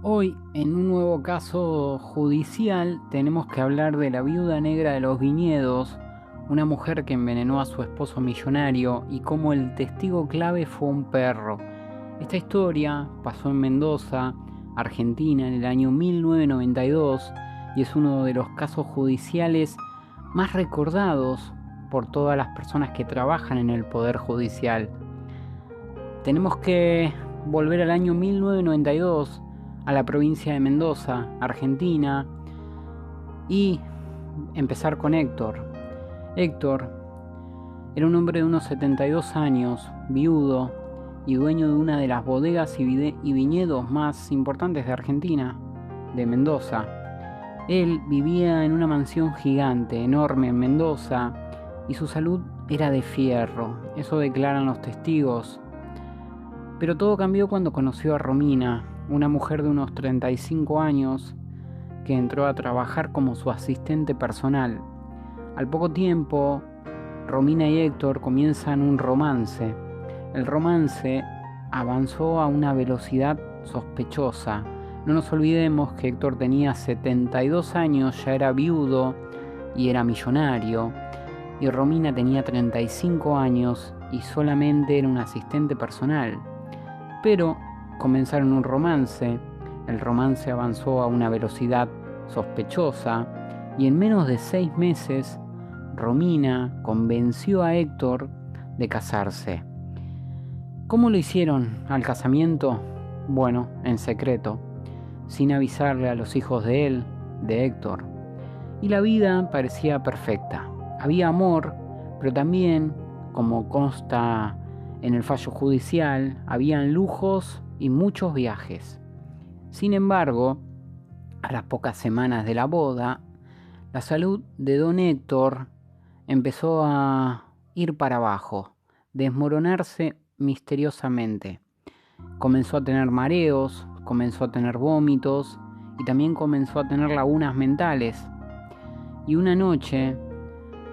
Hoy, en un nuevo caso judicial, tenemos que hablar de la viuda negra de los viñedos, una mujer que envenenó a su esposo millonario y cómo el testigo clave fue un perro. Esta historia pasó en Mendoza, Argentina, en el año 1992 y es uno de los casos judiciales más recordados por todas las personas que trabajan en el Poder Judicial. Tenemos que volver al año 1992, a la provincia de Mendoza, Argentina, y empezar con Héctor. Héctor era un hombre de unos 72 años, viudo y dueño de una de las bodegas y viñedos más importantes de Argentina, de Mendoza. Él vivía en una mansión gigante, enorme en Mendoza, y su salud era de fierro, eso declaran los testigos. Pero todo cambió cuando conoció a Romina, una mujer de unos 35 años que entró a trabajar como su asistente personal. Al poco tiempo, Romina y Héctor comienzan un romance. El romance avanzó a una velocidad sospechosa. No nos olvidemos que Héctor tenía 72 años, ya era viudo y era millonario, y Romina tenía 35 años y solamente era un asistente personal. Pero comenzaron un romance, el romance avanzó a una velocidad sospechosa y en menos de 6 meses Romina convenció a Héctor de casarse. ¿Cómo lo hicieron al casamiento? Bueno, en secreto, sin avisarle a los hijos de él, de Héctor. Y la vida parecía perfecta. Había amor, pero también, como consta en el fallo judicial, habían lujos y muchos viajes. Sin embargo, a las pocas semanas de la boda, la salud de don Héctor empezó a ir para abajo, desmoronarse misteriosamente. Comenzó a tener mareos, comenzó a tener vómitos y también comenzó a tener lagunas mentales. Y una noche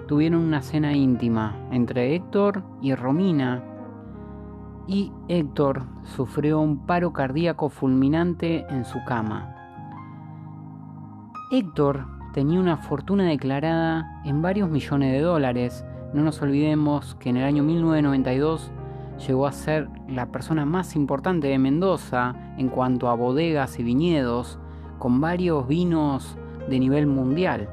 tuvieron una cena íntima entre Héctor y Romina, y Héctor sufrió un paro cardíaco fulminante en su cama. Héctor tenía una fortuna declarada en varios millones de dólares. No nos olvidemos que en el año 1992 llegó a ser la persona más importante de Mendoza en cuanto a bodegas y viñedos, con varios vinos de nivel mundial.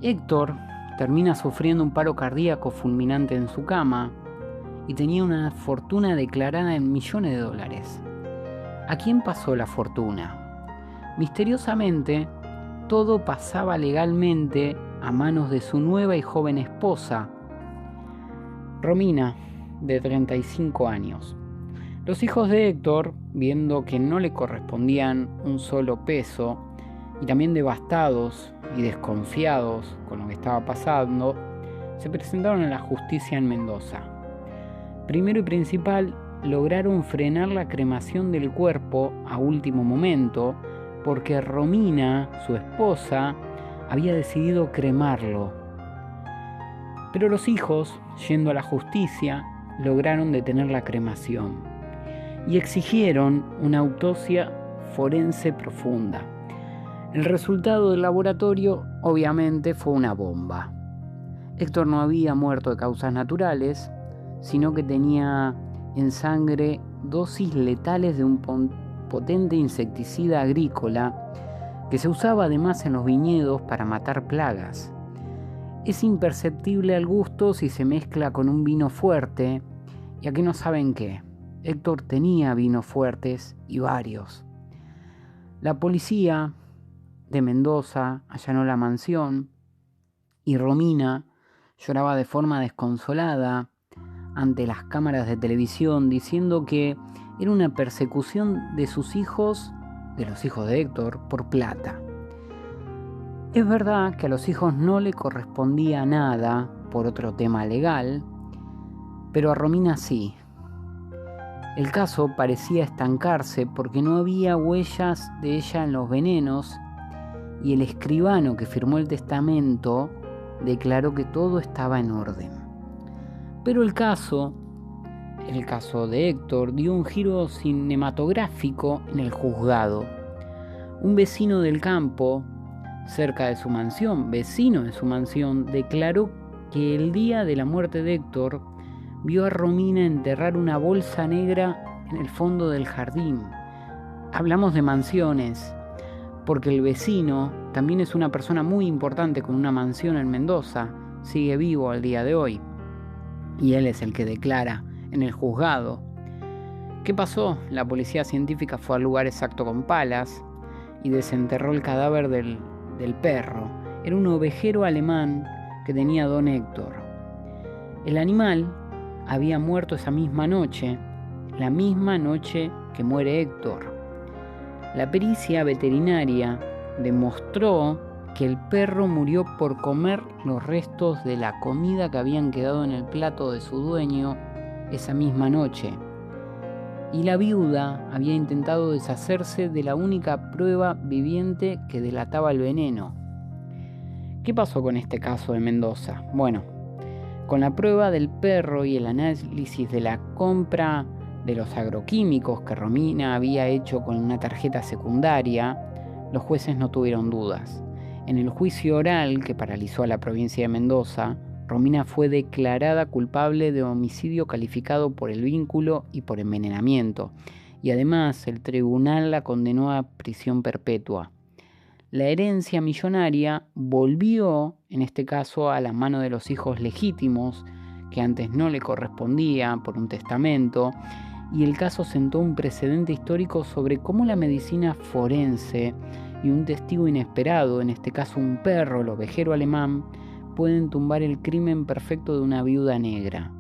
Héctor termina sufriendo un paro cardíaco fulminante en su cama y tenía una fortuna declarada en millones de dólares. ¿A quién pasó la fortuna? Misteriosamente, todo pasaba legalmente a manos de su nueva y joven esposa, Romina, de 35 años. Los hijos de Héctor, viendo que no le correspondían un solo peso, y también devastados y desconfiados con lo que estaba pasando, se presentaron a la justicia en Mendoza. Primero y principal, lograron frenar la cremación del cuerpo a último momento porque Romina, su esposa, había decidido cremarlo. Pero los hijos, yendo a la justicia, lograron detener la cremación y exigieron una autopsia forense profunda. El resultado del laboratorio obviamente fue una bomba. Héctor no había muerto de causas naturales, sino que tenía en sangre dosis letales de un potente insecticida agrícola que se usaba además en los viñedos para matar plagas. Es imperceptible al gusto si se mezcla con un vino fuerte, y aquí no saben qué. Héctor tenía vinos fuertes y varios. La policía de Mendoza allanó la mansión y Romina lloraba de forma desconsolada ante las cámaras de televisión diciendo que era una persecución de sus hijos, de los hijos de Héctor, por plata. Es verdad que a los hijos no le correspondía nada por otro tema legal, pero a Romina sí. El caso parecía estancarse porque no había huellas de ella en los venenos y el escribano que firmó el testamento declaró que todo estaba en orden. Pero el caso el caso de Héctor dio un giro cinematográfico en el juzgado. Un vecino del campo, cerca de su mansión, declaró que el día de la muerte de Héctor vio a Romina enterrar una bolsa negra en el fondo del jardín. Hablamos de mansiones, porque el vecino también es una persona muy importante con una mansión en Mendoza, sigue vivo al día de hoy, y él es el que declara en el juzgado. ¿Qué pasó? La policía científica fue al lugar exacto con palas y desenterró el cadáver del perro. Era un ovejero alemán que tenía don Héctor. El animal había muerto esa misma noche, la misma noche que muere Héctor. La pericia veterinaria demostró que el perro murió por comer los restos de la comida que habían quedado en el plato de su dueño esa misma noche. Y la viuda había intentado deshacerse de la única prueba viviente que delataba el veneno. ¿Qué pasó con este caso de Mendoza? Bueno, con la prueba del perro y el análisis de la compra de los agroquímicos que Romina había hecho con una tarjeta secundaria, los jueces no tuvieron dudas. En el juicio oral que paralizó a la provincia de Mendoza, Romina fue declarada culpable de homicidio calificado por el vínculo y por envenenamiento, y además el tribunal la condenó a prisión perpetua. La herencia millonaria volvió, en este caso, a la mano de los hijos legítimos, que antes no le correspondía por un testamento, y el caso sentó un precedente histórico sobre cómo la medicina forense y un testigo inesperado, en este caso un perro, el ovejero alemán, pueden tumbar el crimen perfecto de una viuda negra.